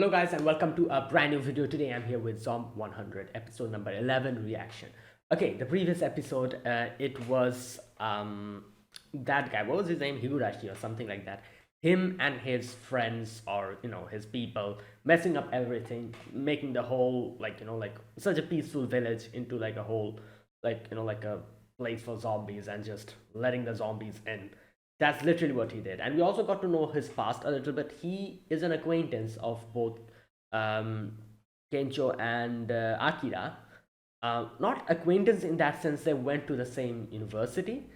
Hello guys and welcome to a brand new video. Today I'm here with Zom 100 episode number 11 reaction. Okay, the previous episode it was that guy, what was his name, Higurashi or something like that. Him and his friends, or his people, messing up everything, making the whole, like such a peaceful village into like a whole, like a place for zombies, and just letting the zombies in. That's literally what he did. And we also got to know his past a little bit. He is an acquaintance of both um, Kencho and Akira. Not acquaintance in that sense, they went to the same university.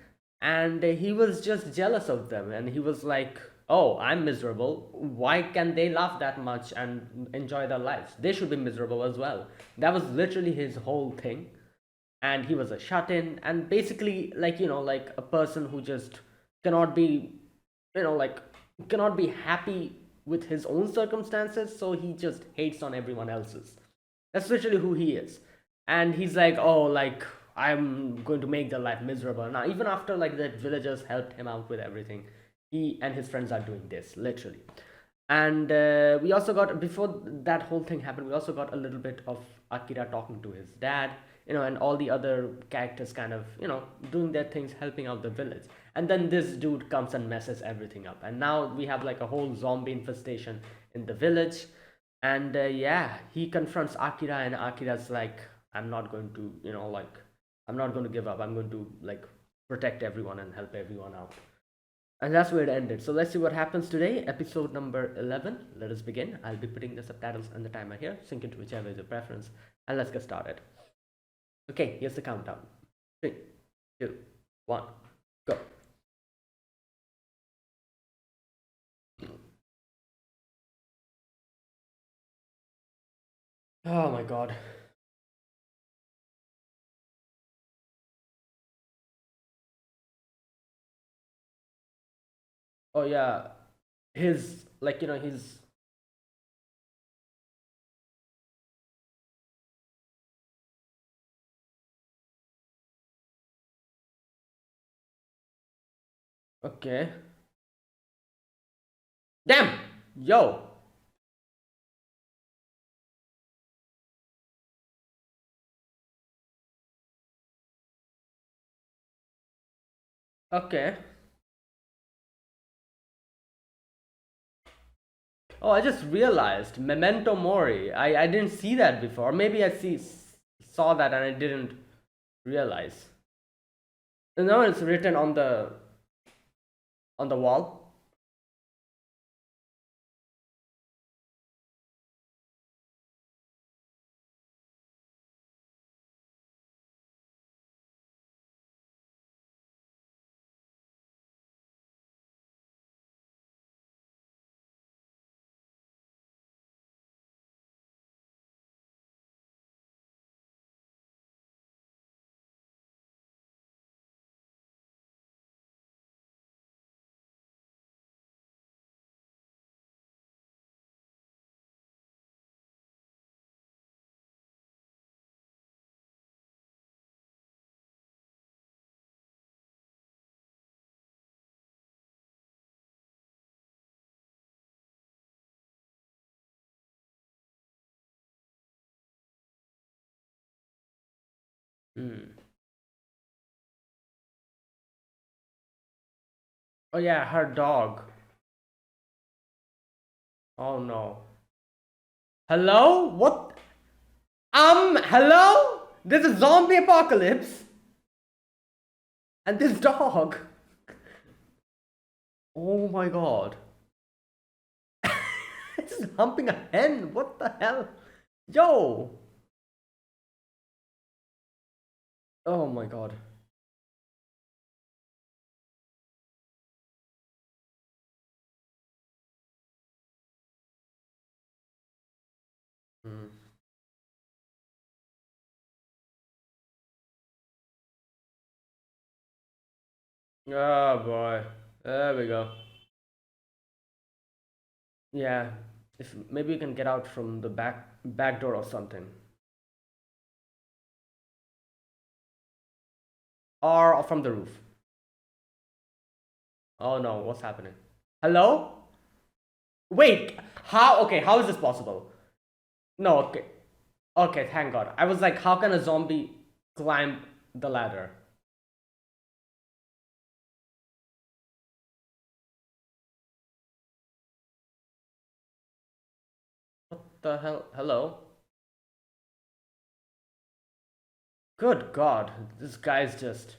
And he was just jealous of them. And he was like, oh, I'm miserable. Why can they laugh that much and enjoy their lives? They should be miserable as well. That was literally his whole thing. And he was a shut-in, and basically, like a person who just cannot be, like cannot be happy with his own circumstances, so he just hates on everyone else's. That's literally who he is. And he's like, oh, like, I'm going to make their life miserable now. Even after like the villagers helped him out with everything, he and his friends are doing this literally. And we also got, before that whole thing happened, we also got a little bit of Akira talking to his dad, and all the other characters kind of, doing their things, helping out the village. And then this dude comes and messes everything up, and now we have like a whole zombie infestation in the village. And yeah, he confronts Akira, and Akira's like, I'm not going to, like, I'm not going to give up. I'm going to like protect everyone and help everyone out. And that's where it ended. So let's see what happens today. Episode number 11. Let us begin. I'll be putting the subtitles and the timer here. Sync it to whichever is your preference. And let's get started. Okay, here's the countdown. 3, 2, 1, go. Oh my god. Oh yeah. His, like, his. Okay. Damn! Yo! Okay. Oh, I just realized Memento Mori. I didn't see that before. Maybe saw that and I didn't realize. No, it's written on the wall. Hmm. Oh yeah, her dog. Oh no. Hello? What? Hello? There's a zombie apocalypse and this dog. Oh my god. It's just humping a hen. What the hell? Yo. Oh my god. Hmm. Oh boy. There we go. Yeah. If maybe you can get out from the back door or something. Or from the roof. Oh no, what's happening? Hello? Wait, how? Okay, how is this possible? No, okay. Okay, thank God. I was like, how can a zombie climb the ladder? What the hell? Hello? Good God, this guy's just.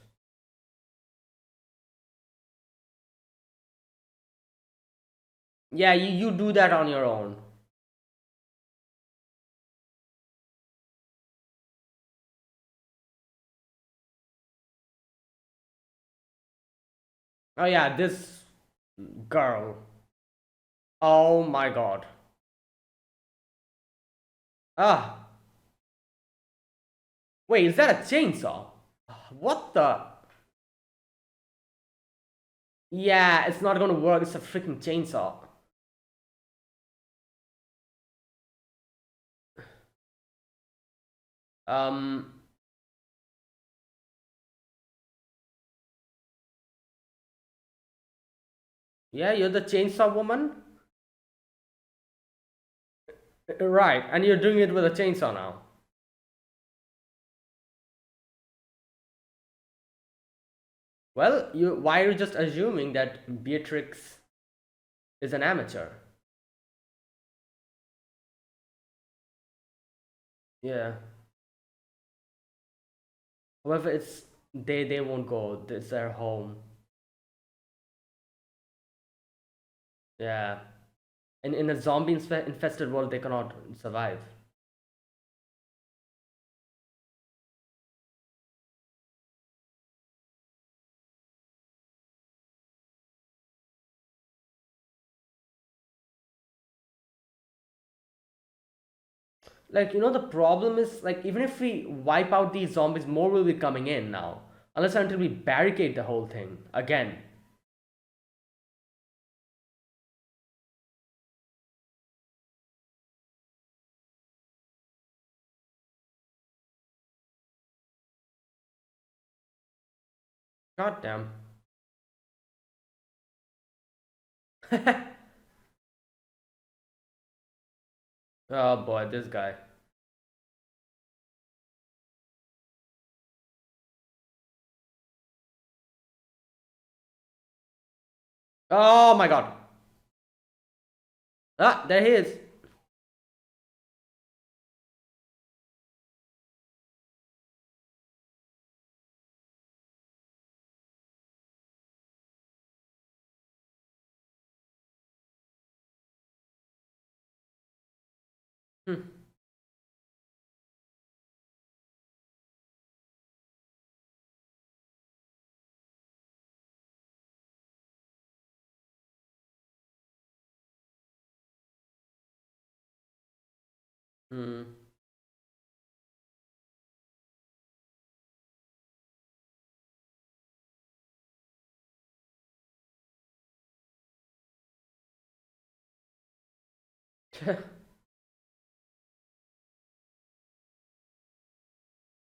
Yeah, you do that on your own. Oh, yeah, this girl. Oh my God. Ah, wait, is that a chainsaw? What the? Yeah, it's not gonna work. It's a freaking chainsaw. Um, yeah, you're the chainsaw woman? Right, and you're doing it with a chainsaw now. Well, why are you just assuming that Beatrix is an amateur? Yeah. However, it's they won't go. It's their home. Yeah. And in a zombie infested world, they cannot survive. Like, the problem is, like, even if we wipe out these zombies, more will be coming in now. Unless until we barricade the whole thing again. God damn. Oh boy, this guy. Oh my god. Ah, there he is. Hmm. Hmm.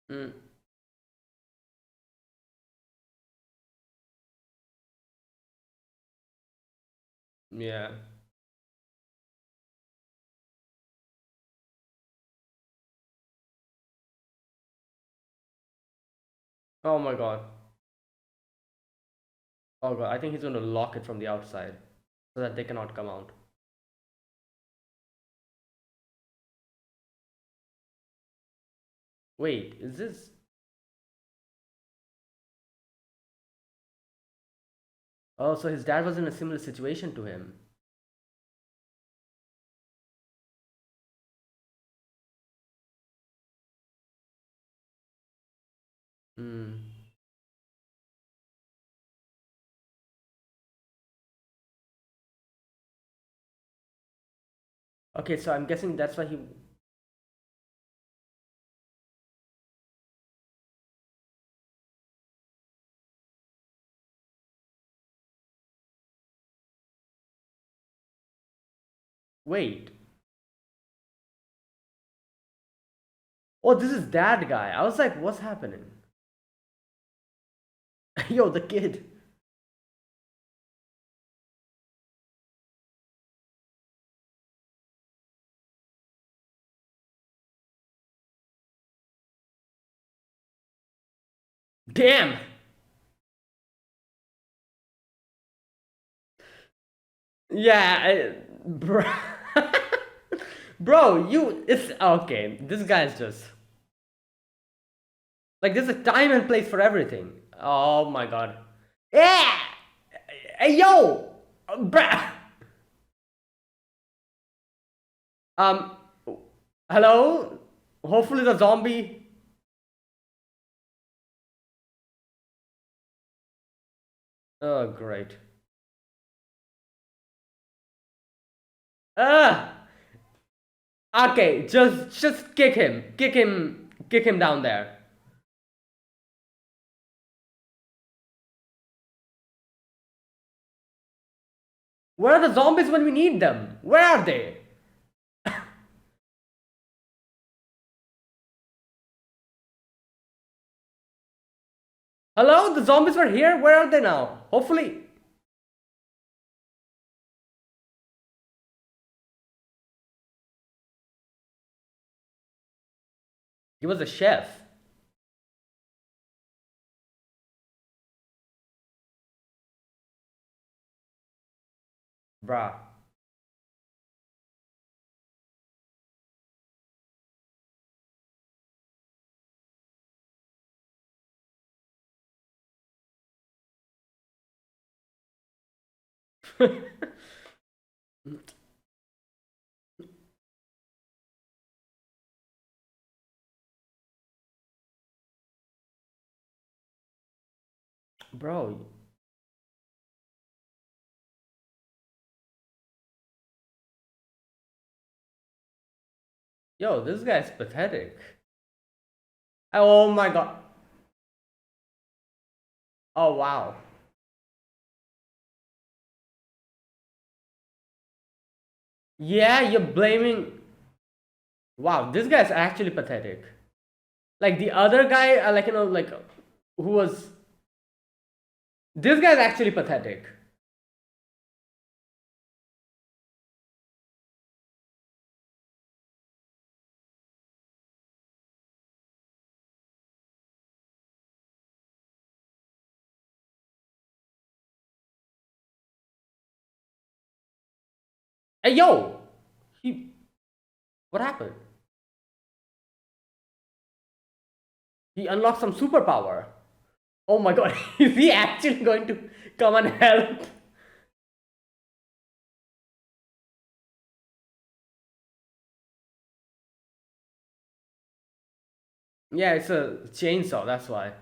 Hmm. Yeah. Oh my god. Oh god, I think he's gonna lock it from the outside so that they cannot come out. Wait, is this? Oh, so his dad was in a similar situation to him. Hmm. Okay, so I'm guessing that's why he. Wait. Oh, this is that guy. I was like, what's happening? Yo, the kid. Damn. Yeah, bro. Bro, it's okay. This guy's just like there's a time and place for everything. Oh my god. Yeah. Hey yo, bruh. Um, hello. Hopefully the zombie. Oh great. Ah. Okay, just kick him down there. Where are the zombies when we need them? Where are they? Hello, the zombies were here. Where are they now? Hopefully, he was a chef, bruh. Bro, yo, this guy's pathetic. Oh my god. Oh wow. Yeah, you're blaming. Wow, this guy's actually pathetic. Like the other guy, like like who was. This guy's actually pathetic. Hey yo, he. What happened? He unlocked some superpower. Oh my god, is he actually going to come and help? Yeah, it's a chainsaw, that's why.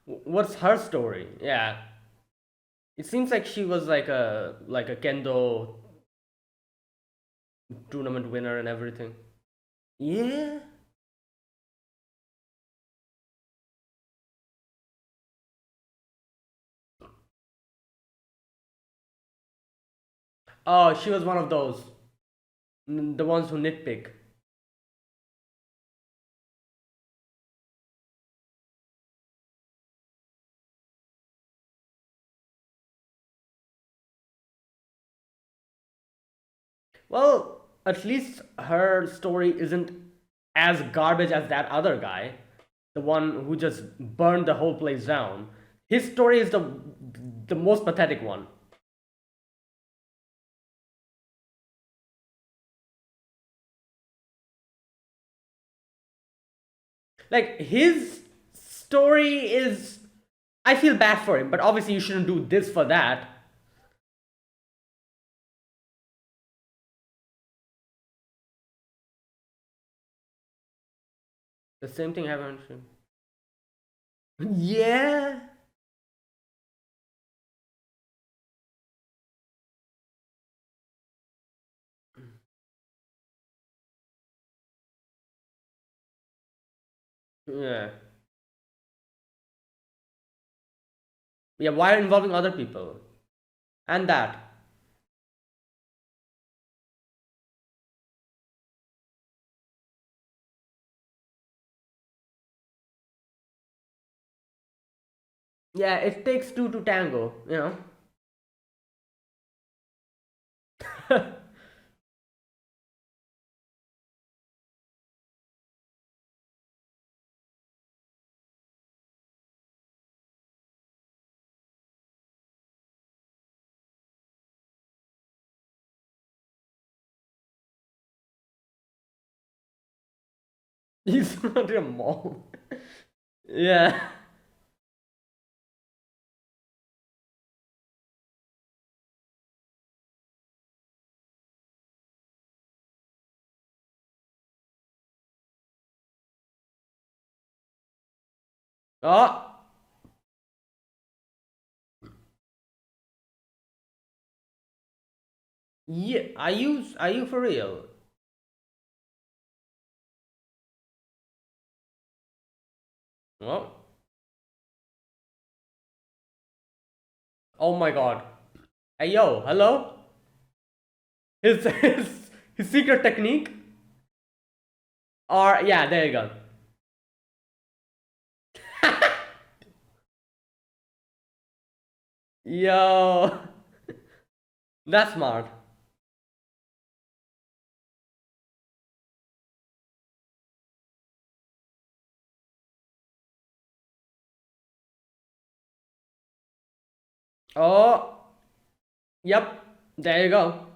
What's her story? Yeah. It seems like she was like a kendo tournament winner and everything. Yeah. Oh, she was one of those. The ones who nitpick. Well, at least her story isn't as garbage as that other guy, the one who just burned the whole place down. His story is the most pathetic one. Like his story is I feel bad for him, but obviously you shouldn't do this for that. The same thing happened to him. Yeah. Yeah. Yeah, why involving other people? And that. Yeah, it takes two to tango, you know? He's not your mom. Yeah. Oh, yeah. Are you for real? Oh, oh my God. Hey yo, hello. His secret technique. Or yeah, there you go. Yo, that's smart. Oh, yep. There you go.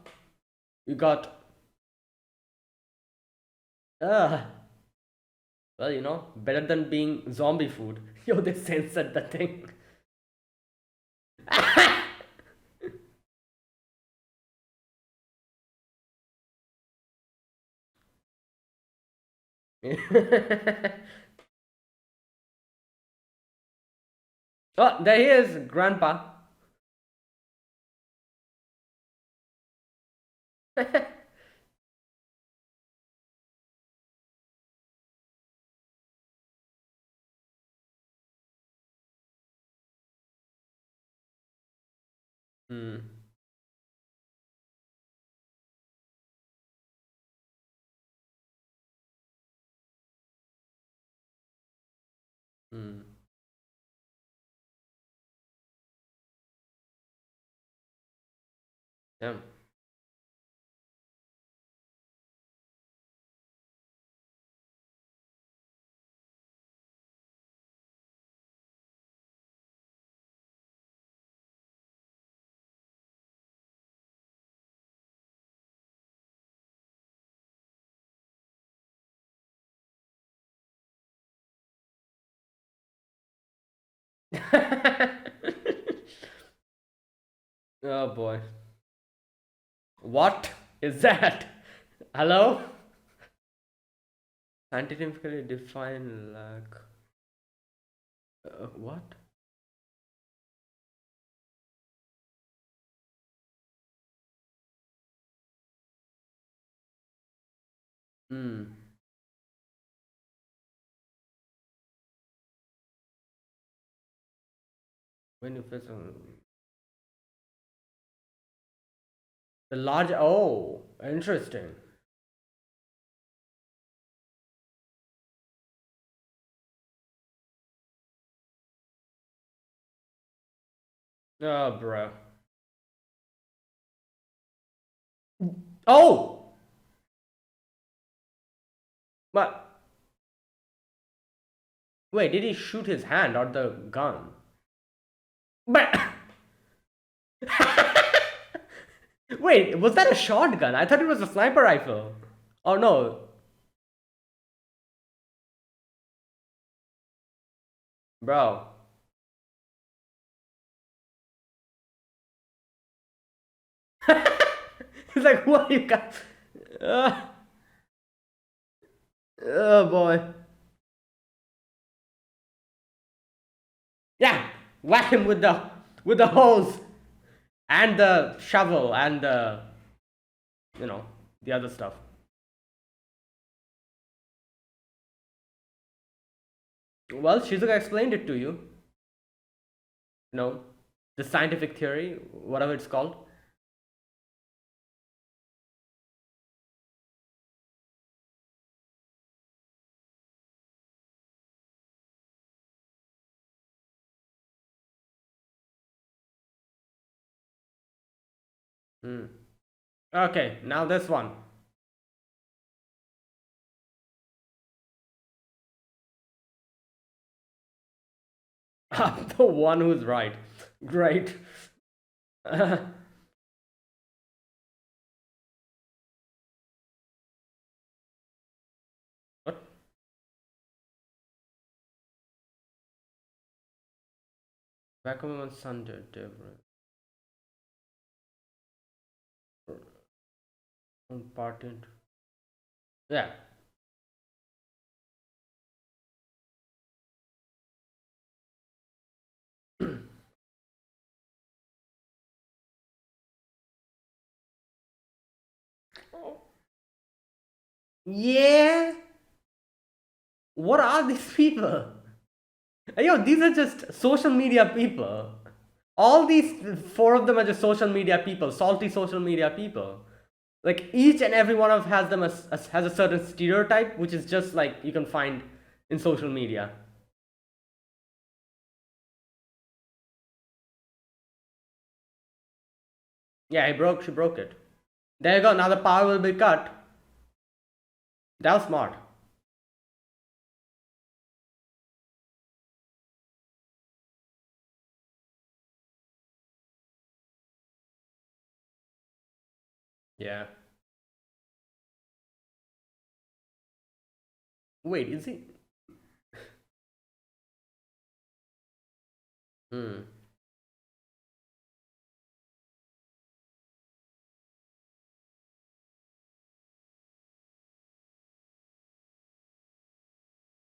You got. Uh, well, better than being zombie food. Yo, they censored the thing. Oh, there he is, Grandpa. Hmm. Hmm. Yeah. Oh boy. What is that? Hello? Scientifically defined like. What? Hmm. When you face the large. Oh, interesting. Oh, bro. Oh! But wait, did he shoot his hand or the gun? But wait, was that a shotgun? I thought it was a sniper rifle. Oh no, bro. He's like, what you got? Uh, oh boy. Yeah, whack him with the hose and the shovel and the you know the other stuff. Well, Shizuka explained it to you. The scientific theory, whatever it's called. Hmm. Okay, now this one. I'm the one who's right. Great. What? Back home on Sunday, different. Important. Yeah. Yeah. What are these people? Yo, these are just social media people. All these four of them are just social media people, salty social media people. Like each and every one of has them has a certain stereotype, which is just like you can find in social media. Yeah, she broke it. There you go. Now the power will be cut. That was smart. Yeah. Wait, is he? Hmm.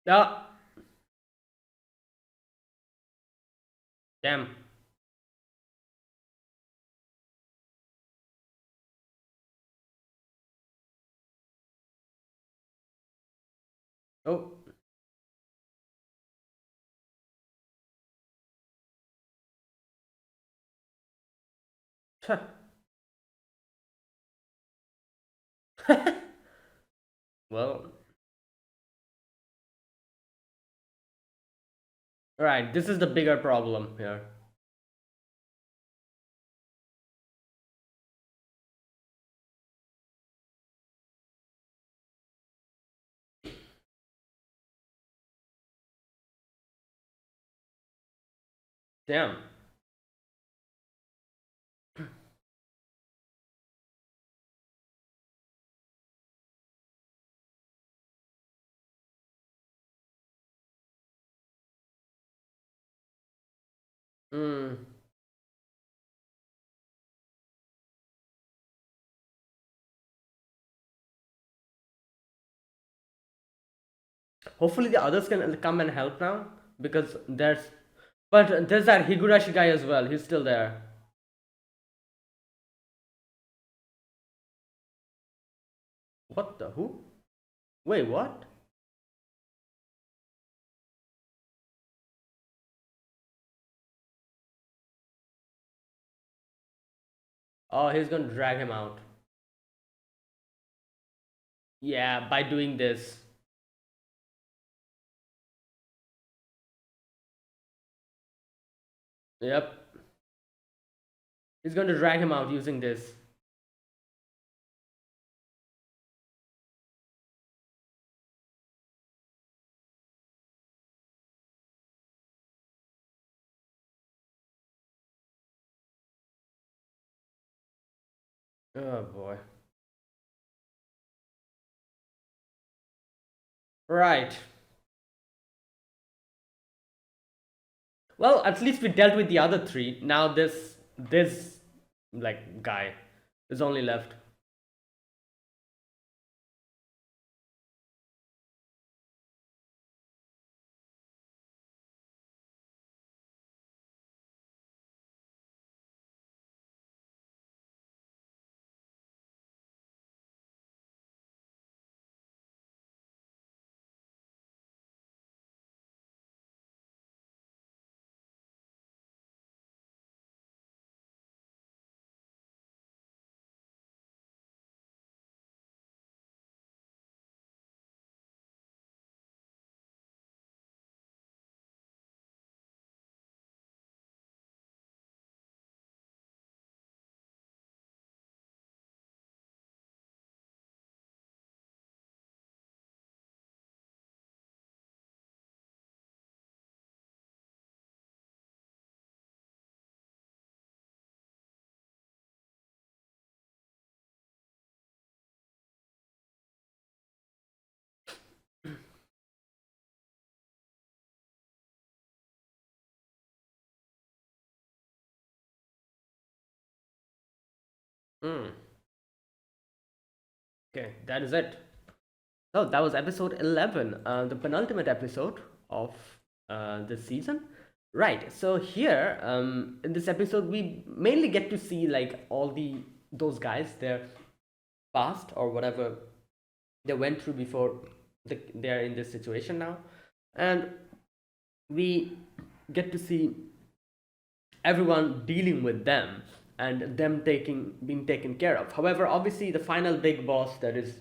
Ah, damn. Oh. Well, right. This is the bigger problem here. Damn. Hmm. Hopefully the others can come and help now because there's that Higurashi guy as well. He's still there. What the who? Wait, what? Oh, he's gonna drag him out. Yeah, by doing this. Yep. He's going to drag him out using this. Oh boy. Right. Well, at least we dealt with the other three. Now this like guy is only left. Mm. Okay, that is it. So that was episode 11, the penultimate episode of this season. Right. So here, in this episode, we mainly get to see like all those guys, their past or whatever they went through before they're in this situation now, and we get to see everyone dealing with them and them taking being taken care of. However, obviously, the final big boss, that is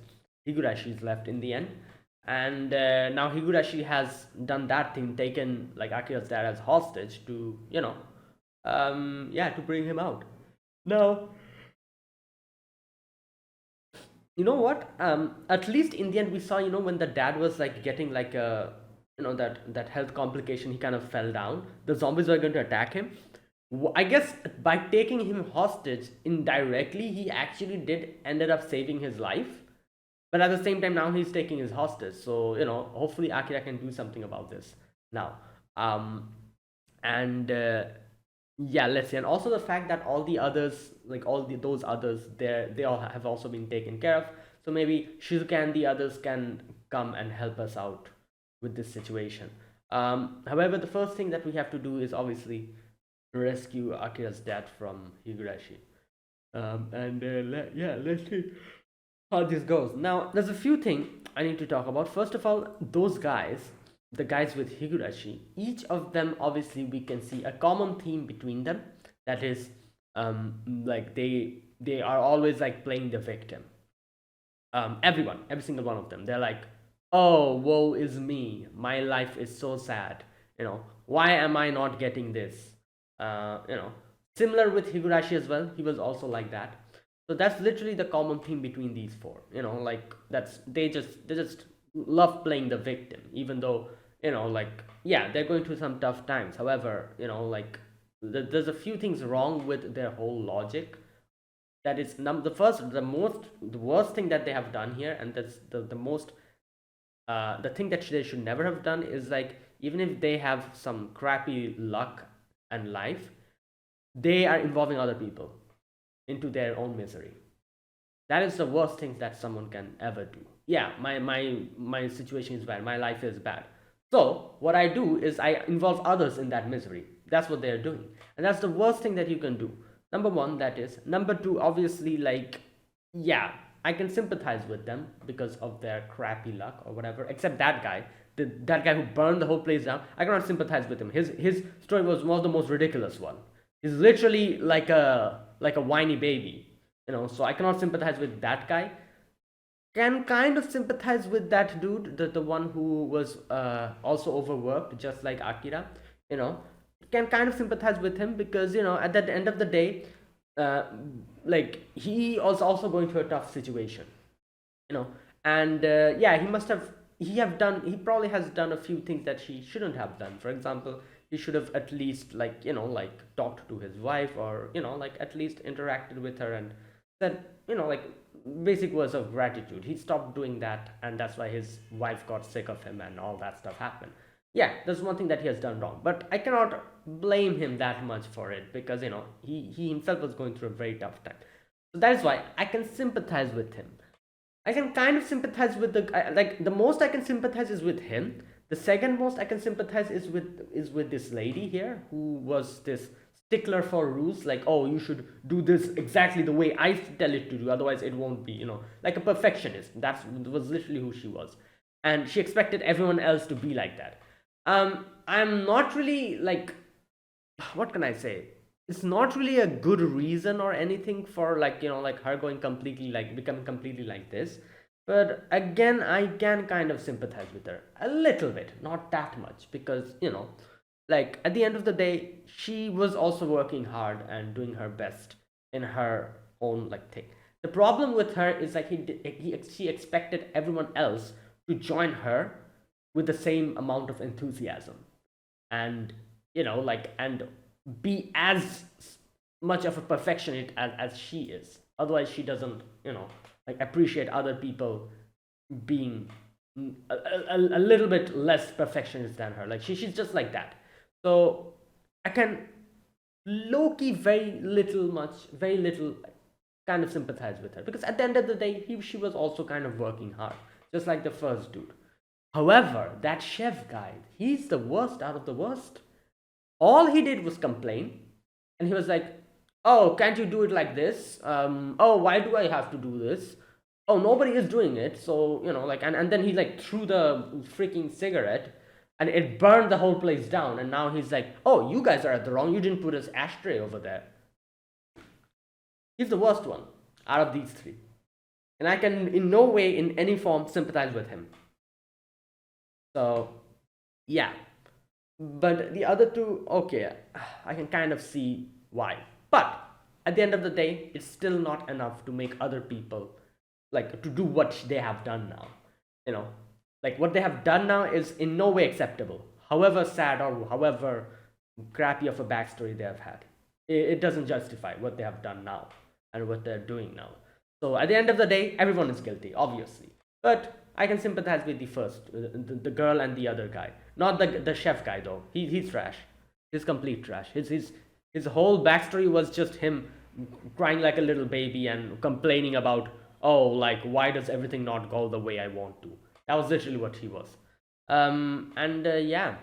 Higurashi, is left in the end, and now Higurashi has done that thing, taken like Akira's dad as hostage to yeah, to bring him out. Now, you know what? At least in the end, we saw, when the dad was like getting like a, that health complication, he kind of fell down. The zombies were going to attack him. I guess by taking him hostage indirectly, he actually did ended up saving his life. But at the same time, now he's taking his hostage. So hopefully Akira can do something about this now. Um, and yeah, let's see. And also the fact that all the others, like those others, they all have also been taken care of. So maybe Shizuka and the others can come and help us out with this situation. However, the first thing that we have to do is obviously rescue Akira's dad from Higurashi. And yeah, let's see how this goes. Now, there's a few things I need to talk about. First of all, those guys, the guys with Higurashi, each of them, obviously we can see a common theme between them. That is, like they are always like playing the victim. Every single one of them, they're like, oh, woe is me, my life is so sad, why am I not getting this? Similar with Higurashi as well, he was also like that. So that's literally the common theme between these four, like that's they just love playing the victim, even though, like, yeah, they're going through some tough times. However, like, there's a few things wrong with their whole logic. That is the worst thing that they have done here, and that's the most the thing that they should never have done is, like, even if they have some crappy luck and life, they are involving other people into their own misery. That is the worst thing that someone can ever do. Yeah, my situation is bad, my life is bad, so what I do is I involve others in that misery. That's what they're doing, and that's the worst thing that you can do. Number one, that is. Number two, obviously, like, yeah, I can sympathize with them because of their crappy luck or whatever, except that guy, that guy who burned the whole place down. I cannot sympathize with him. His story was one of the most ridiculous one. He's literally like a whiny baby, so I cannot sympathize with that guy. Can kind of sympathize with that dude, the one who was also overworked, just like Akira. You know, can kind of sympathize with him because, at the end of the day, uh, like, he was also going through a tough situation. You know, and yeah, he probably has done a few things that he shouldn't have done. For example, he should have at least, like, like, talked to his wife, or, like, at least interacted with her and said, like, basic words of gratitude. He stopped doing that, and that's why his wife got sick of him and all that stuff happened. Yeah, that's one thing that he has done wrong, but I cannot blame him that much for it because, he himself was going through a very tough time. So that is why I can sympathize with him. I can kind of sympathize with like, the most I can sympathize is with him. The second most I can sympathize is with this lady here, who was this stickler for rules. Like, oh, you should do this exactly the way I tell it to do, otherwise it won't be. Like a perfectionist. That was literally who she was, and she expected everyone else to be like that. I'm not really, like, what can I say? It's not really a good reason or anything for, like, like, her going completely, like, becoming completely like this. But again, I can kind of sympathize with her a little bit, not that much, because, like, at the end of the day, she was also working hard and doing her best in her own, like, thing. The problem with her is, like, she expected everyone else to join her with the same amount of enthusiasm, and, like, and be as much of a perfectionist as she is. Otherwise, she doesn't, like, appreciate other people being a little bit less perfectionist than her. Like, she's just like that. So I can low key very little kind of sympathize with her because at the end of the day, she was also kind of working hard, just like the first dude. However, that chef guy, he's the worst out of the worst. All he did was complain, and he was like, "Oh, can't you do it like this? Oh, why do I have to do this? Oh, nobody is doing it." So like, and then he like threw the freaking cigarette, and it burned the whole place down. And now he's like, "Oh, you guys are at the wrong. You didn't put his ashtray over there." He's the worst one out of these three, and I can in no way, in any form, sympathize with him. So, yeah. But the other two, okay, I can kind of see why. But at the end of the day, it's still not enough to make other people like to do what they have done now. You know, like what they have done now is in no way acceptable. However sad or however crappy of a backstory they have had, it doesn't justify what they have done now and what they're doing now. So at the end of the day, everyone is guilty, obviously. But I can sympathize with the first, the girl and the other guy. Not the chef guy though. He's trash. He's complete trash. His whole backstory was just him crying like a little baby and complaining about, oh, like why does everything not go the way I want to. That was literally what he was. And yeah,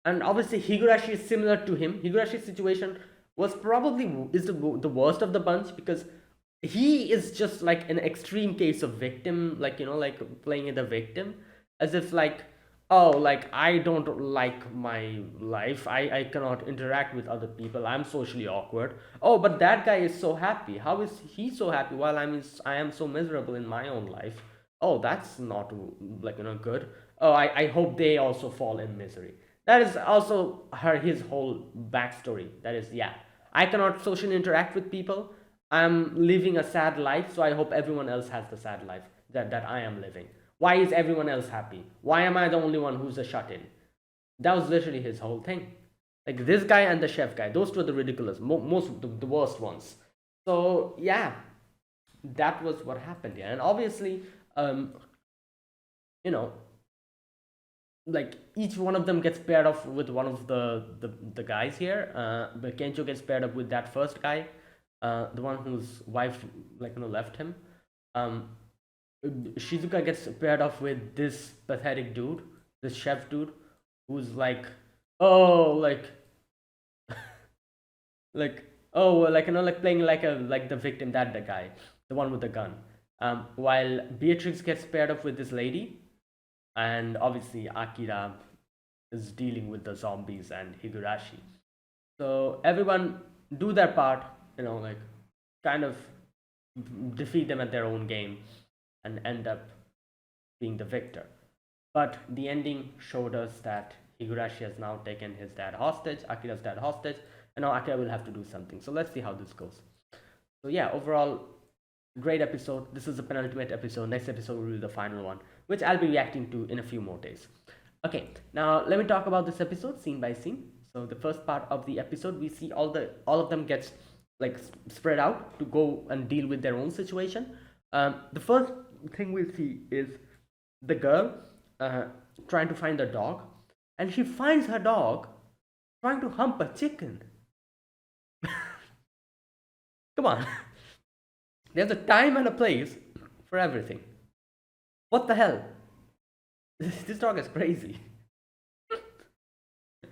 and obviously Higurashi is similar to him. Higurashi's situation was probably is the worst of the bunch because he is just like an extreme case of victim, like like playing the victim, as if like, oh, like I don't like my life, I cannot interact with other people, I'm socially awkward. Oh, but that guy is so happy. How is he so happy while I am so miserable in my own life? Oh, that's not like good. Oh, I hope they also fall in misery. That is also his whole backstory. That is, yeah, I cannot socially interact with people. I'm living a sad life, so I hope everyone else has the sad life that I am living. Why is everyone else happy? Why am I the only one who's a shut in? That was literally his whole thing. Like this guy and the chef guy, those two are the ridiculous, most the worst ones. So yeah, that was what happened here. And obviously, you know, like each one of them gets paired off with one of the guys here. But Kencho gets paired up with that first guy, the one whose wife left him. Um, Shizuka gets paired off with this pathetic dude, this chef dude, who's like, oh, like oh, like like playing like the victim, that the guy, the one with the gun. While Beatrix gets paired up with this lady, and obviously Akira is dealing with the zombies and Higurashi. So everyone do their part, like kind of defeat them at their own game and end up being the victor. But the ending showed us that Higurashi has now taken his dad hostage, Akira's dad hostage, and now Akira will have to do something. So let's see how this goes. So yeah, overall, great episode. This is the penultimate episode. Next episode will be the final one, which I'll be reacting to in a few more days. Okay, now let me talk about this episode scene by scene. So the first part of the episode, we see all of them gets like spread out to go and deal with their own situation. The first thing we see is the girl trying to find the dog, and she finds her dog trying to hump a chicken. Come on. There's a time and a place for everything. What the hell? This dog is crazy.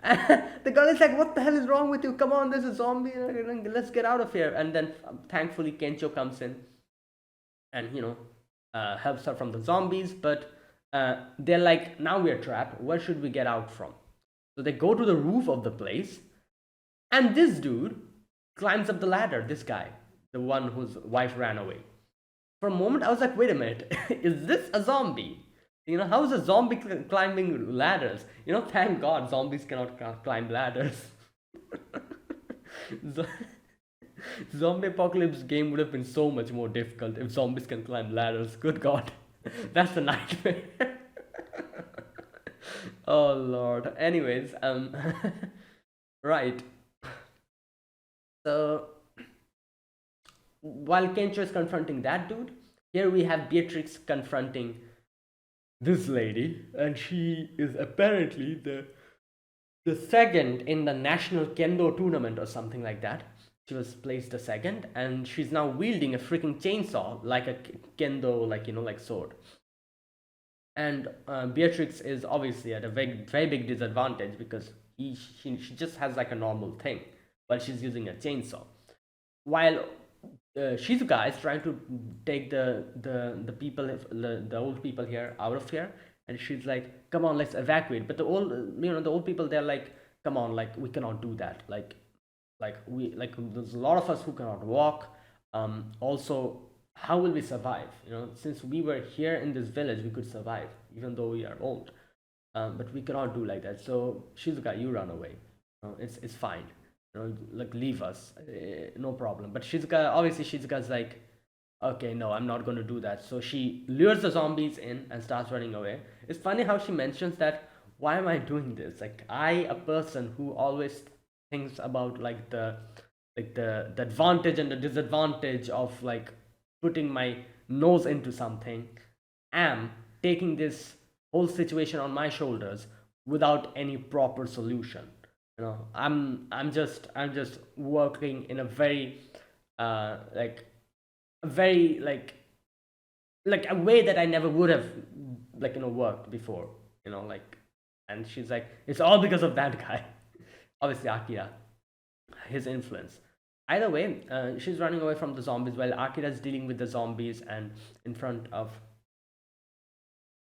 The girl is like, what the hell is wrong with you? Come on, there's a zombie. Let's get out of here. And then thankfully Kencho comes in and, helps her from the zombies. But they're like, now we're trapped. Where should we get out from? So they go to the roof of the place. And this dude climbs up the ladder. This guy, the one whose wife ran away. For a moment, I was like, wait a minute. Is this a zombie? How is a zombie climbing ladders? Thank God zombies cannot climb ladders. Zombie apocalypse game would have been so much more difficult if zombies can climb ladders. Good God. That's a nightmare. Oh Lord. Anyways, right. So while Kencho is confronting that dude, here we have Beatrix confronting this lady, and she is apparently the second in the national kendo tournament or something like that. she was placed a second, and she's now wielding a freaking chainsaw like a kendo, like like sword. And Beatrix is obviously at a very big disadvantage because she just has like a normal thing, while she's using a chainsaw. While Shizuka is trying to take the people, the old people here out of here, and she's like, "Come on, let's evacuate." But the old people, they're like, "Come on, like we cannot do that. Like there's a lot of us who cannot walk. Also, how will we survive? Since we were here in this village, we could survive, even though we are old. But we cannot do like that. So Shizuka, you run away. It's fine. Like leave us, no problem. But Shizuka's like, okay, no, I'm not going to do that. So she lures the zombies in and starts running away. It's funny how she mentions that, why am I doing this? Like, a person who always thinks about like the advantage and the disadvantage of like putting my nose into something, am taking this whole situation on my shoulders without any proper solution. I'm just working in a very like a very like a way that I never would have like worked before. Like, and she's like, it's all because of that guy. Obviously Akira, his influence. Either way, she's running away from the zombies while Akira's dealing with the zombies, and in front of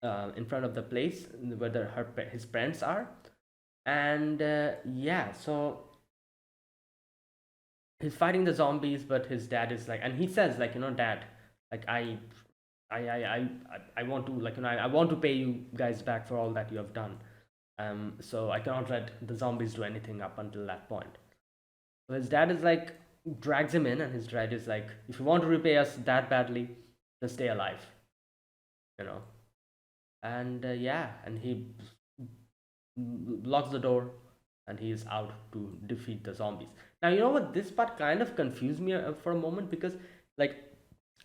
the place where his parents are. And yeah, so he's fighting the zombies, but his dad is like, and he says like, Dad, like I want to, like, I want to pay you guys back for all that you have done. So I cannot let the zombies do anything up until that point. So his dad is like, drags him in, and his dad is like, if you want to repay us that badly, then stay alive, you know. And yeah, and he locks the door, and he is out to defeat the zombies. Now, you know what? This part kind of confused me for a moment, because, like,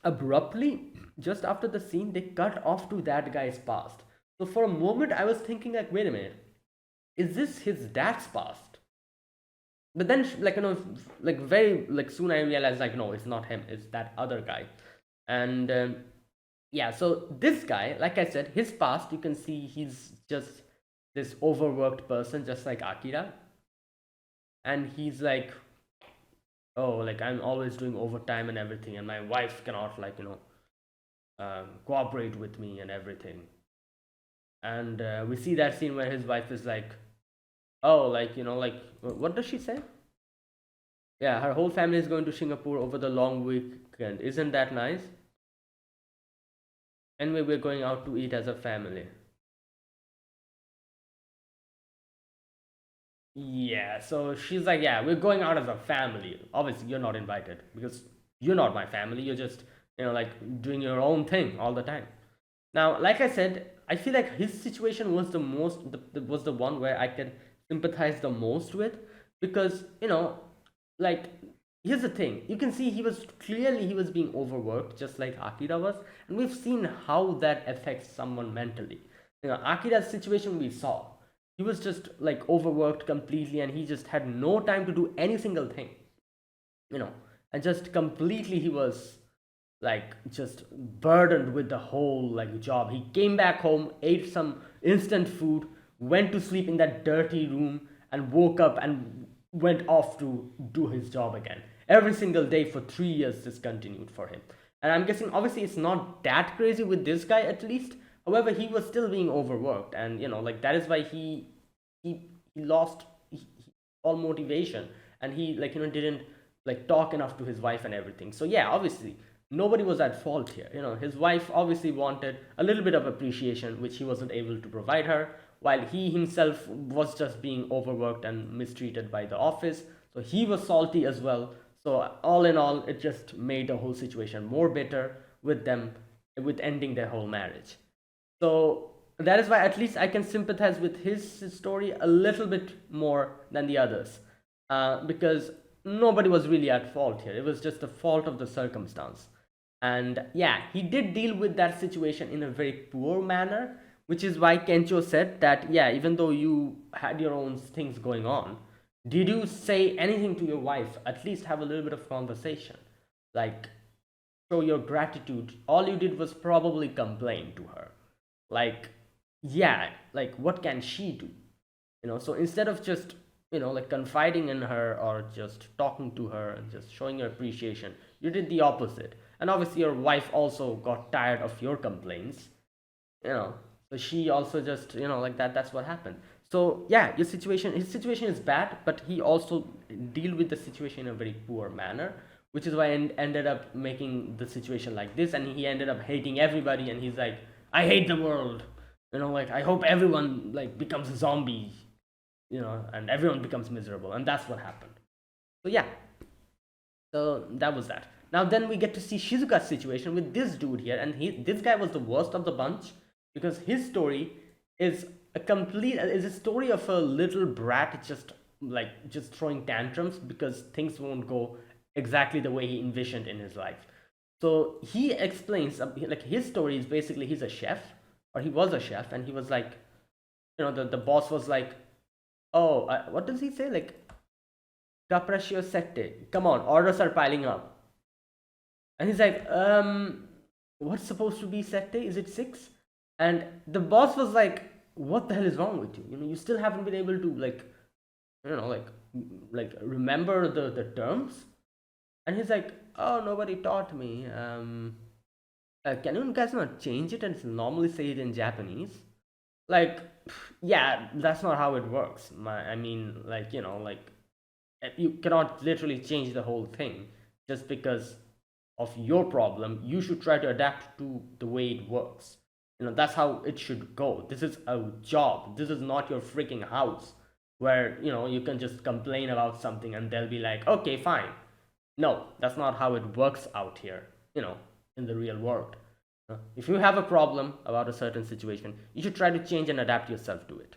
abruptly, just after the scene, they cut off to that guy's past. So for a moment, I was thinking, like, wait a minute, is this his dad's past? But then, like, like very, like, soon I realized, like, no, it's not him, it's that other guy. And yeah, so this guy, like I said, his past, you can see he's just this overworked person, just like Akira. And he's like, oh, like, I'm always doing overtime and everything, and my wife cannot, like, cooperate with me and everything. And we see that scene where his wife is like, oh, like, like, what does she say? Yeah, her whole family is going to Singapore over the long weekend. Isn't that nice? Anyway, we're going out to eat as a family. Yeah, so she's like, yeah, we're going out as a family. Obviously, you're not invited because you're not my family. You're just, like, doing your own thing all the time. Now, like I said, I feel like his situation was was the one where I can sympathize the most with, because, like, here's the thing. You can see he was being overworked, just like Akira was, and we've seen how that affects someone mentally. Akira's situation we saw. He was just like overworked completely, and he just had no time to do any single thing. And just completely he was like just burdened with the whole like job. He came back home, ate some instant food, went to sleep in that dirty room, and woke up and went off to do his job again. Every single day for 3 years this continued for him. And I'm guessing obviously it's not that crazy with this guy, at least. However, he was still being overworked, and like that is why he lost all motivation, and he, like, didn't like talk enough to his wife and everything. So yeah, obviously nobody was at fault here. His wife obviously wanted a little bit of appreciation, which he wasn't able to provide her, while he himself was just being overworked and mistreated by the office. So he was salty as well. So all in all, it just made the whole situation more bitter with them, with ending their whole marriage. So that is why at least I can sympathize with his story a little bit more than the others, because nobody was really at fault here. It was just the fault of the circumstance. And yeah, he did deal with that situation in a very poor manner, which is why Kencho said that, yeah, even though you had your own things going on, Did you say anything to your wife? At least have a little bit of conversation. Like, show your gratitude. All you did was probably complain to her. Like, yeah, like, what can she do? So instead of just, like confiding in her or just talking to her and just showing your appreciation, you did the opposite. And obviously, your wife also got tired of your complaints, you know so she also just, like that's what happened. So yeah, his situation is bad, but he also deal with the situation in a very poor manner, which is why ended up making the situation like this, and he ended up hating everybody, and he's like, I hate the world, like I hope everyone like becomes a zombie, and everyone becomes miserable, and that's what happened. So yeah, so that was that. Now then we get to see Shizuka's situation with this dude here, and this guy was the worst of the bunch, because his story is a story of a little brat just throwing tantrums because things won't go exactly the way he envisioned in his life. So he explains, like his story is basically he's a chef, or he was a chef, and he was like, the boss was like, oh, what does he say, like, capriccio sette, come on, orders are piling up. And he's like, what's supposed to be set day? Is it 6? And the boss was like, what the hell is wrong with you? You still haven't been able to like, remember the terms. And he's like, oh, nobody taught me. Can you guys not change it and normally say it in Japanese? Like, yeah, that's not how it works. I mean, like, you cannot literally change the whole thing just because of your problem. You should try to adapt to the way it works. That's how it should go. This is a job. This is not your freaking house where you can just complain about something and they'll be like, okay, fine. No, that's not how it works out here, in the real world. If you have a problem about a certain situation, you should try to change and adapt yourself to it,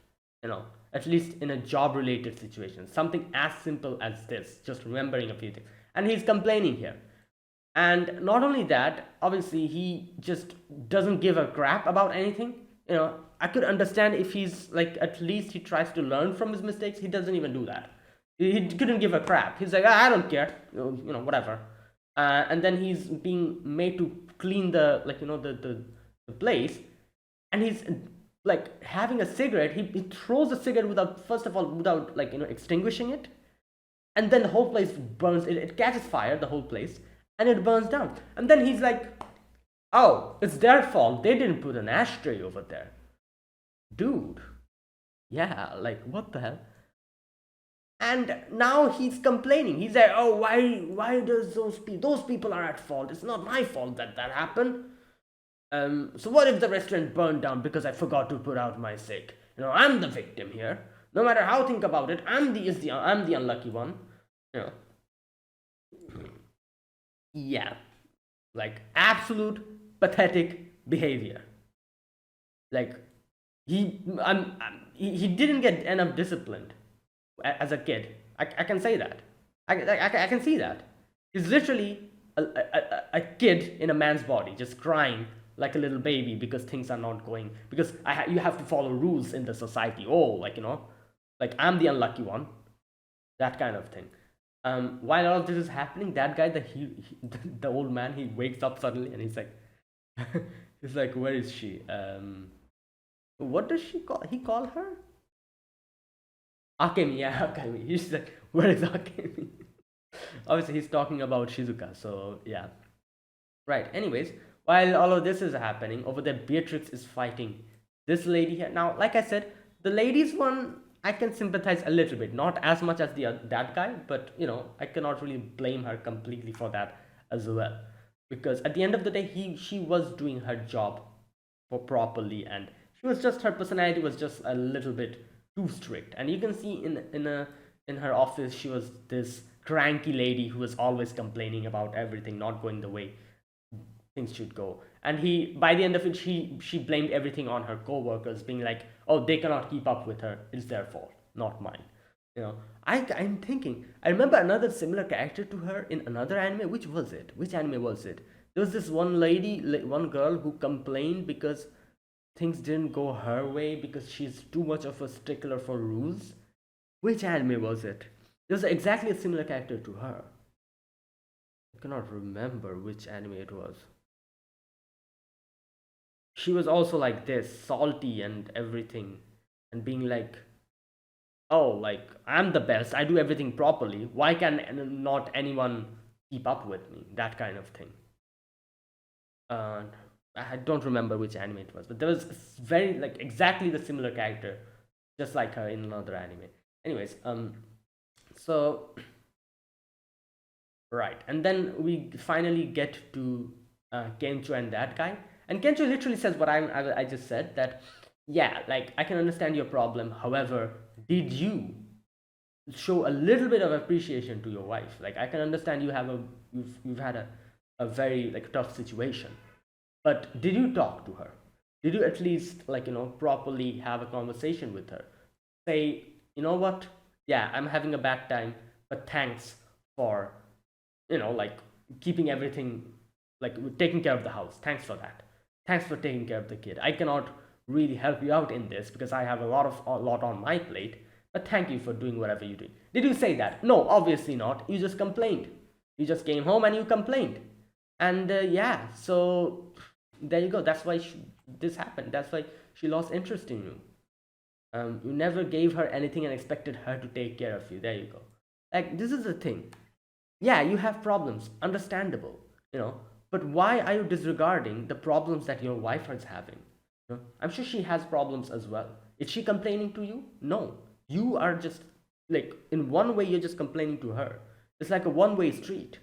at least in a job related situation, something as simple as this, just remembering a few things. And he's complaining here. And not only that, obviously, he just doesn't give a crap about anything. I could understand if he's like, at least he tries to learn from his mistakes. He doesn't even do that. He couldn't give a crap. He's like, I don't care, whatever. And then he's being made to clean the, like, the place. And he's like having a cigarette. He throws a cigarette without, first of all, without like, extinguishing it. And then the whole place burns. It catches fire, the whole place, and it burns down. And then he's like, oh, it's their fault. They didn't put an ashtray over there. Dude. Yeah, like, what the hell? And now he's complaining. He's like, oh, why does those people are at fault? It's not my fault that happened. So what if the restaurant burned down because I forgot to put out my sick? I'm the victim here. No matter how I think about it, I'm the unlucky one. You know. Yeah, like absolute pathetic behavior. Like he didn't get enough disciplined as a kid. I can say that. I can see that. He's literally a kid in a man's body, just crying like a little baby because things are not going. Because you have to follow rules in the society. Oh, like like I'm the unlucky one. That kind of thing. While all of this is happening, that guy, the old man, he wakes up suddenly and he's like, he's like, where is she? What does she call? He call her? Akemi, yeah, Akemi. He's like, where is Akemi? Obviously, he's talking about Shizuka. So yeah, right. Anyways, while all of this is happening, over there, Beatrix is fighting this lady here. Now, like I said, the ladies one I can sympathize a little bit, not as much as that guy, but I cannot really blame her completely for that as well, because at the end of the day, she was doing her job for properly, and her personality was just a little bit too strict, and you can see in her office she was this cranky lady who was always complaining about everything not going the way things should go. And by the end of it, she blamed everything on her co-workers, being like, oh, they cannot keep up with her, it's their fault, not mine. I'm thinking, I remember another similar character to her in another anime. Which anime was it? There was this one girl who complained because things didn't go her way because she's too much of a stickler for rules. Which anime was it? It was exactly a similar character to her. I cannot remember which anime it was. She was also like this, salty and everything, and being like, "Oh, like I'm the best. I do everything properly. Why can not anyone keep up with me?" That kind of thing. uh, I don't remember which anime it was, but there was very like exactly the similar character, just like her in another anime. Anyways, so right, and then we finally get to Kencho and that guy, and Kencho literally says what I just said, that yeah, like I can understand your problem. However, did you show a little bit of appreciation to your wife? Like I can understand you've had a very like tough situation, but did you talk to her? Did you at least like properly have a conversation with her? Say, you know what? Yeah, I'm having a bad time, but thanks for like keeping everything, like taking care of the house. Thanks for that. Thanks for taking care of the kid. I cannot really help you out in this because I have a lot on my plate. But thank you for doing whatever you did. Did you say that? No, obviously not. You just complained. You just came home and you complained. And yeah, so there you go. That's why this happened. That's why she lost interest in you. You never gave her anything and expected her to take care of you. There you go. Like this is the thing. Yeah, you have problems, understandable, but why are you disregarding the problems that your wife is having? I'm sure she has problems as well. Is she complaining to you? No, you are just like in one way you're just complaining to her. It's like a one-way street.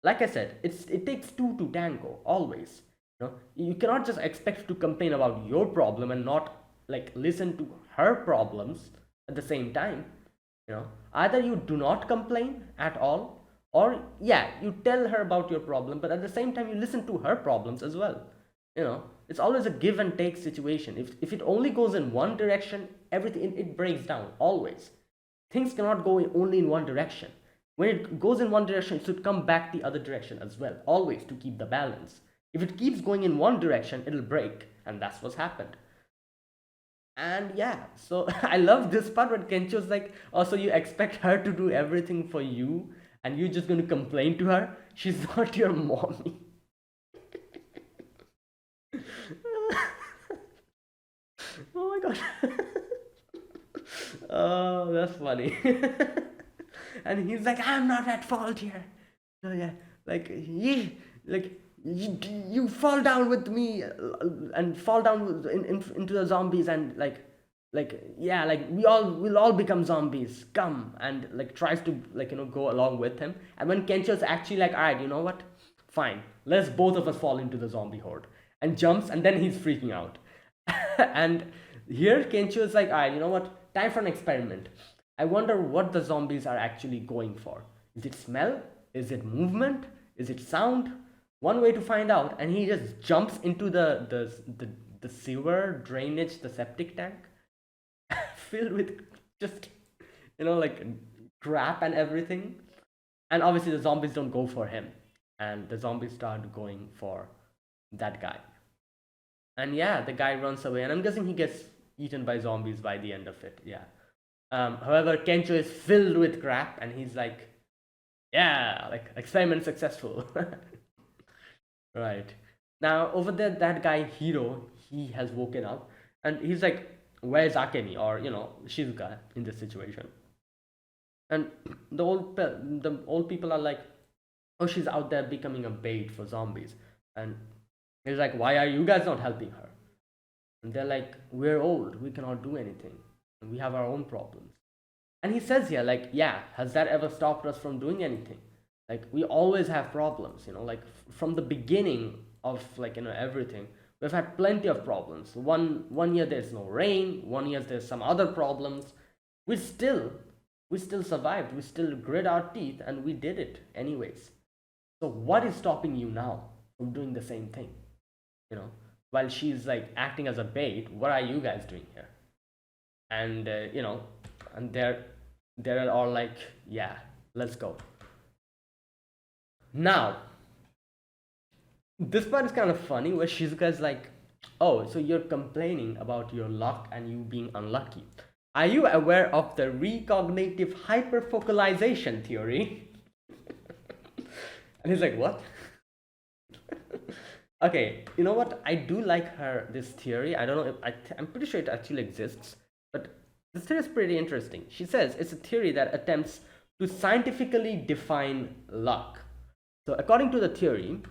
Like I said, it takes two to tango always. You cannot just expect to complain about your problem and not like listen to her problems at the same time. Either you do not complain at all, or yeah, you tell her about your problem, but at the same time you listen to her problems as well. It's always a give and take situation. If it only goes in one direction, everything it breaks down always. Things cannot go only in one direction. When it goes in one direction, it should come back the other direction as well, always, to keep the balance. If it keeps going in one direction, it'll break, and that's what's happened. And yeah, so I love this part when Kencho's like, oh, so you expect her to do everything for you and you're just going to complain to her? She's not your mommy. Oh my god. Oh, that's funny. And he's like, I'm not at fault here. So yeah, like, you fall down with me and fall down into the zombies and yeah, like we'll all become zombies, come, and like tries to like go along with him. And when Kencho's actually like, all right, you know what, fine, let's both of us fall into the zombie horde, and jumps, and then he's freaking out. And here Kencho is like, all right, you know what, time for an experiment. I wonder what the zombies are actually going for. Is it smell? Is it movement? Is it sound? One way to find out, and he just jumps into the sewer drainage, the septic tank, filled with just like crap and everything. And obviously the zombies don't go for him, and the zombies start going for that guy. And yeah, the guy runs away, and I'm guessing he gets eaten by zombies by the end of it. Yeah. However, Kencho is filled with crap, and he's like, yeah, like experiment successful. Right. Now over there, that guy Hiro, he has woken up, and he's like, "Where's Akemi or Shizuka in this situation?" And the old people are like, "Oh, she's out there becoming a bait for zombies." And he's like, "Why are you guys not helping her?" And they're like, "We're old. We cannot do anything. We have our own problems." And he says here, like, yeah, has that ever stopped us from doing anything? Like, we always have problems, like from the beginning of like everything. We've had plenty of problems. One year there's no rain, one year there's some other problems. We still we still survived, we still grit our teeth, and we did it anyways. So what is stopping you now from doing the same thing? You know, while she's like acting as a bait, what are you guys doing here? And and they're all like, yeah, let's go. Now this part is kind of funny where Shizuka is like, oh, so you're complaining about your luck and you being unlucky. Are you aware of the recognitive hyperfocalization theory? And he's like, what? Okay, you know what? I do like this theory. I don't know if I'm pretty sure it actually exists, but this theory is pretty interesting. She says it's a theory that attempts to scientifically define luck. So, according to the theory,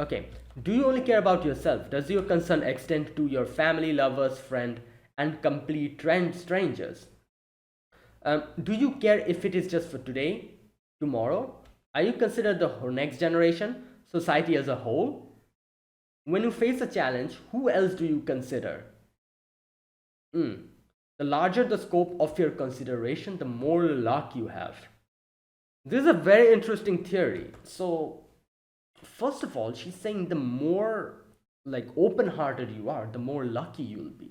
okay, do you only care about yourself? Does your concern extend to your family, lovers, friend, and complete strangers? Do you care if it is just for today, tomorrow? Are you considered the next generation, society as a whole? When you face a challenge, who else do you consider? Hmm. The larger the scope of your consideration, the more luck you have. This is a very interesting theory. So, first of all, she's saying the more like open-hearted you are, the more lucky you'll be.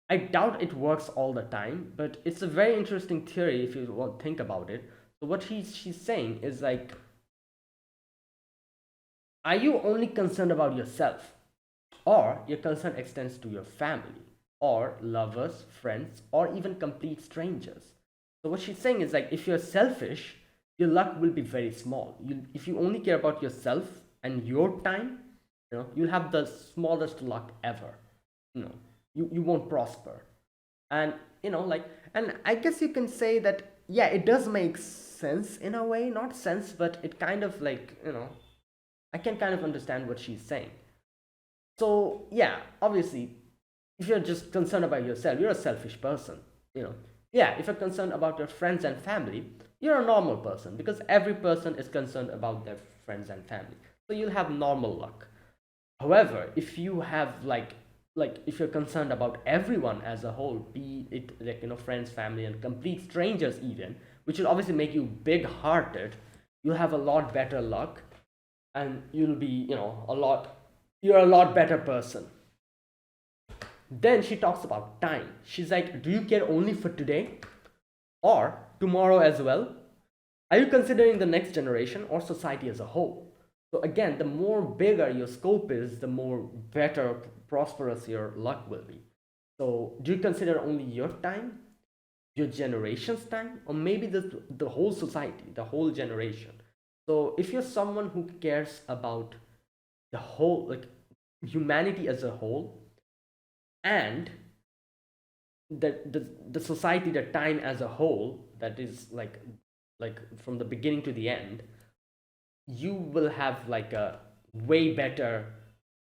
I doubt it works all the time, but it's a very interesting theory if you want to think about it. So what she's saying is like, are you only concerned about yourself, or your concern extends to your family, or lovers, friends, or even complete strangers? So what she's saying is like, if you're selfish, your luck will be very small. If you only care about yourself and your time, you'll have the smallest luck ever. You know, you won't prosper. And like, and I guess you can say that, yeah, it does make sense in a way, not sense, but it kind of like, I can kind of understand what she's saying. So yeah, obviously, if you're just concerned about yourself, you're a selfish person. you know yeah, if you're concerned about your friends and family, you're a normal person, because every person is concerned about their friends and family, so you'll have normal luck. However, if you have like if you're concerned about everyone as a whole, be it like friends, family, and complete strangers even, which will obviously make you big hearted, you'll have a lot better luck, and you'll be you're a lot better person. Then she talks about time. She's like, do you care only for today or tomorrow as well? Are you considering the next generation or society as a whole? So again, the more bigger your scope is, the more better, prosperous your luck will be. So do you consider only your time, your generation's time, or maybe the whole society, the whole generation? So if you're someone who cares about the whole, like humanity as a whole, and the society, the time as a whole, that is like from the beginning to the end, you will have like a way better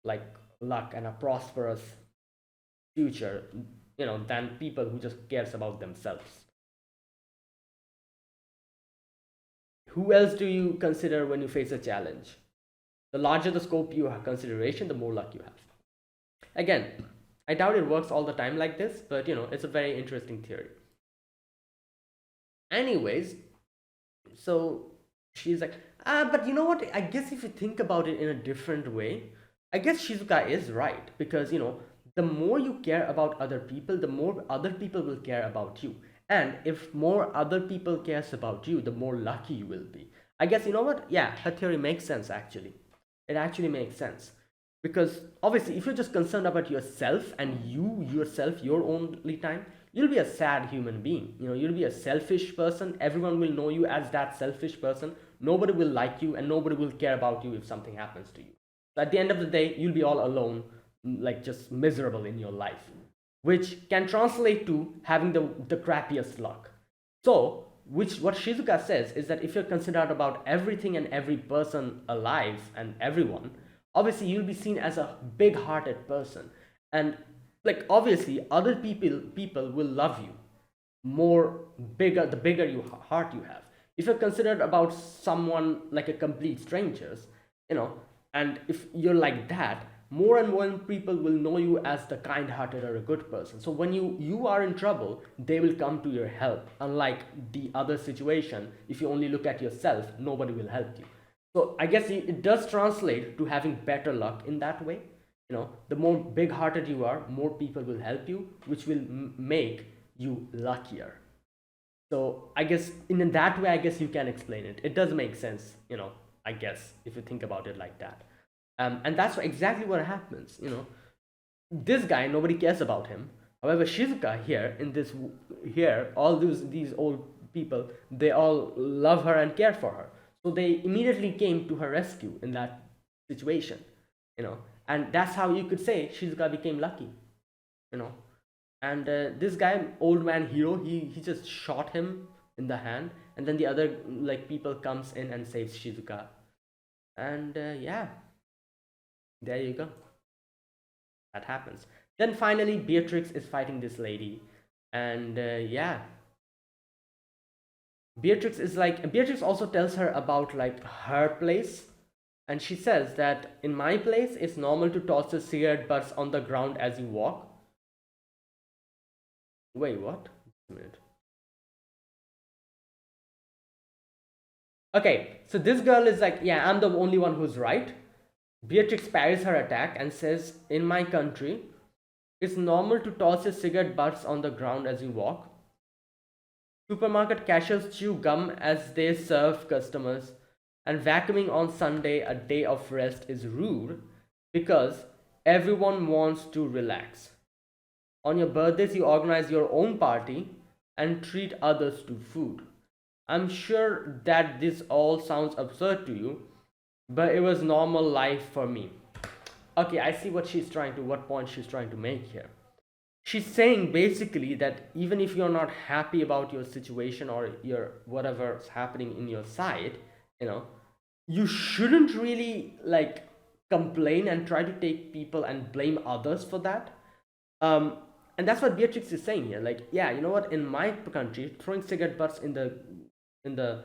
like luck and a prosperous future, than people who just cares about themselves. Who else do you consider when you face a challenge? The larger the scope you have consideration, the more luck you have. Again, I doubt it works all the time like this, but it's a very interesting theory. Anyways, so she's like, but you know what? I guess if you think about it in a different way, I guess Shizuka is right, because the more you care about other people, the more other people will care about you. And if more other people cares about you, the more lucky you will be. I guess, you know what? Yeah, her theory makes sense actually. It actually makes sense. Because obviously, if you're just concerned about yourself and you yourself, your only time, you'll be a sad human being. You'll be a selfish person. Everyone will know you as that selfish person. Nobody will like you, and nobody will care about you if something happens to you. So at the end of the day, you'll be all alone, like just miserable in your life, which can translate to having the crappiest luck. So, which what Shizuka says is that if you're considered about everything and every person alive and everyone, obviously you'll be seen as a big-hearted person, and like obviously other people will love you more, bigger the bigger heart you have. If you're considered about someone like a complete strangers, you know and if you're like that, more and more people will know you as the kind-hearted or a good person. So when you are in trouble, they will come to your help, unlike the other situation. If you only look at yourself, nobody will help you. So I guess it does translate to having better luck in that way. The more big-hearted you are, more people will help you, which will make you luckier. So I guess in that way, I guess you can explain it. It does make sense, I guess, if you think about it like that. And that's exactly what happens. This guy, nobody cares about him. However, Shizuka here in this here, all these old people, they all love her and care for her. So they immediately came to her rescue in that situation, you know. And that's how you could say Shizuka became lucky, you know. And this guy, old man hero, he just shot him in the hand, and then the other like people comes in and saves Shizuka. And yeah, there you go. That happens. Then finally, Beatrix is fighting this lady, and yeah, Beatrix also tells her about like her place, and she says that in my place it's normal to toss the cigarette butts on the ground as you walk. Wait, what? A minute. Okay, so this girl is like, yeah, I'm the only one who's right. Beatrix parries her attack and says, in my country, it's normal to toss your cigarette butts on the ground as you walk. Supermarket cashiers chew gum as they serve customers, and vacuuming on Sunday, a day of rest, is rude because everyone wants to relax. On your birthdays, you organize your own party and treat others to food. I'm sure that this all sounds absurd to you, but it was normal life for me. Okay, I see what point she's trying to make here. She's saying basically that even if you're not happy about your situation or your whatever's happening in your side, you know, you shouldn't really like complain and try to take people and blame others for that. Um, and that's what Beatrix is saying here. Like, yeah, you know what? In my country, throwing cigarette butts in the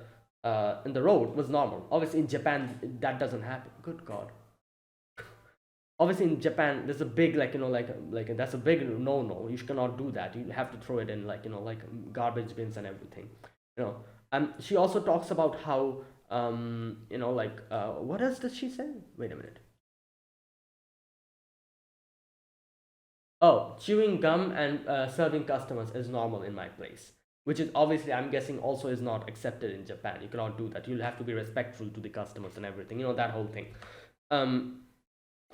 road was normal. Obviously, in Japan, that doesn't happen. Good God. Obviously, in Japan, there's a big that's a big no. You cannot do that. You have to throw it in garbage bins and everything. You know. She also talks about how what else does she say? Wait a minute. Oh, chewing gum and serving customers is normal in my place, which is obviously, I'm guessing, also is not accepted in Japan. You cannot do that. You'll have to be respectful to the customers and everything. You know, that whole thing. Um,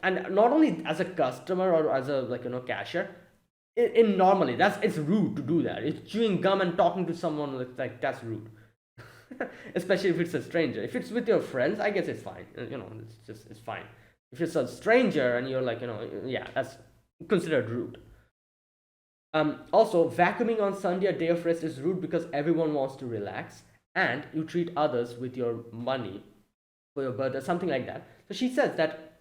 and not only as a customer or as a cashier, in normally it's rude to do that. It's chewing gum and talking to someone that's rude. Especially if it's a stranger. If it's with your friends, I guess it's fine. You know, it's fine. If it's a stranger and you're yeah, that's considered rude. Also, vacuuming on Sunday, a day of rest, is rude because everyone wants to relax and you treat others with your money for your birthday, something like that. So she says that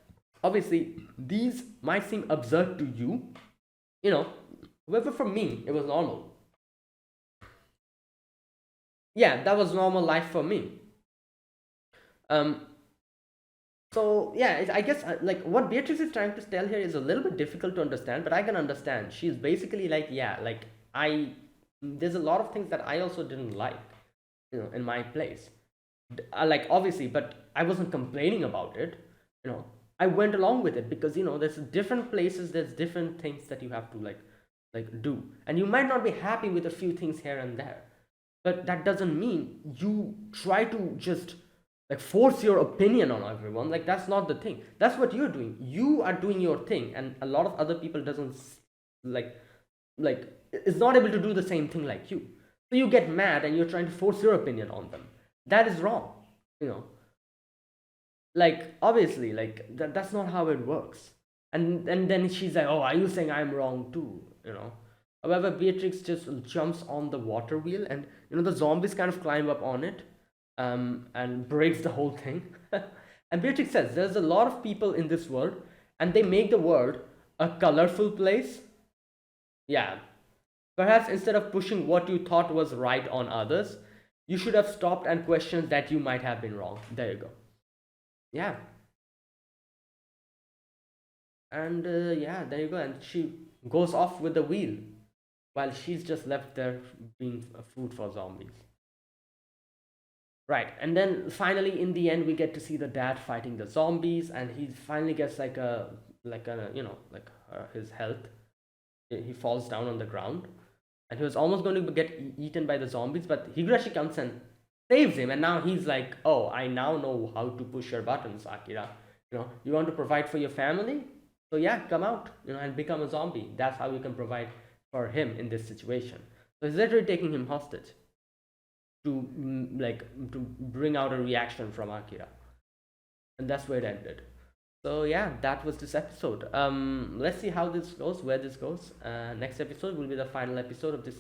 obviously these might seem absurd to you, you know, however, for me, it was normal. Yeah, that was normal life for me. Um, so yeah, I guess like what Beatrice is trying to tell here is a little bit difficult to understand, but I can understand. She's basically like, yeah, like there's a lot of things that I also didn't like, you know, in my place. Like obviously, but I wasn't complaining about it. You know, I went along with it because there's different places, there's different things that you have to do, and you might not be happy with a few things here and there, but that doesn't mean you try to just force your opinion on everyone. Like that's not the thing. That's what you're doing. You are doing your thing, and a lot of other people doesn't like like is not able to do the same thing like you. So you get mad and you're trying to force your opinion on them. That is wrong. You know, like obviously that's not how it works. And then she's like, oh, are you saying I'm wrong too? You know. However, Beatrix just jumps on the water wheel, and the zombies kind of climb up on it, and breaks the whole thing. And Beatrix says there's a lot of people in this world, and they make the world a colorful place. Yeah, perhaps instead of pushing what you thought was right on others, you should have stopped and questioned that you might have been wrong. There you go. Yeah, and yeah, there you go. And she goes off with the wheel while she's just left there being food for zombies. Right, and then finally in the end we get to see the dad fighting the zombies, and he finally gets his health. He falls down on the ground, and he was almost going to get eaten by the zombies, but Higurashi comes and saves him, and now he's like, oh, I now know how to push your buttons, Akira. You want to provide for your family, so yeah, come out, and become a zombie. That's how you can provide for him in this situation. So he's literally taking him hostage to to bring out a reaction from Akira, and that's where it ended. So yeah, that was this episode. Let's see how this goes, where this goes. Next episode will be the final episode of this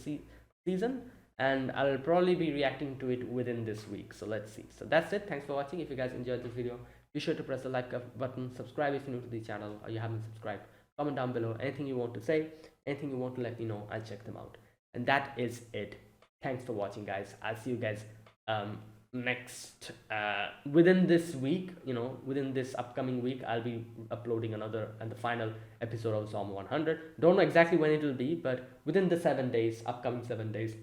season, and I'll probably be reacting to it within this week. So let's see. So that's it. Thanks for watching. If you guys enjoyed this video, be sure to press the like button, subscribe if you're new to the channel or you haven't subscribed. Comment down below anything you want to say, anything you want to let me know. I'll check them out. And that is it. Thanks for watching, guys. I'll see you guys next within this week. Within this upcoming week, I'll be uploading another and the final episode of Zom 100. Don't know exactly when it will be, but within the 7 days, upcoming 7 days,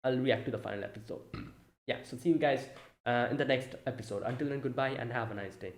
I'll react to the final episode. Yeah, so see you guys in the next episode. Until then, goodbye and have a nice day.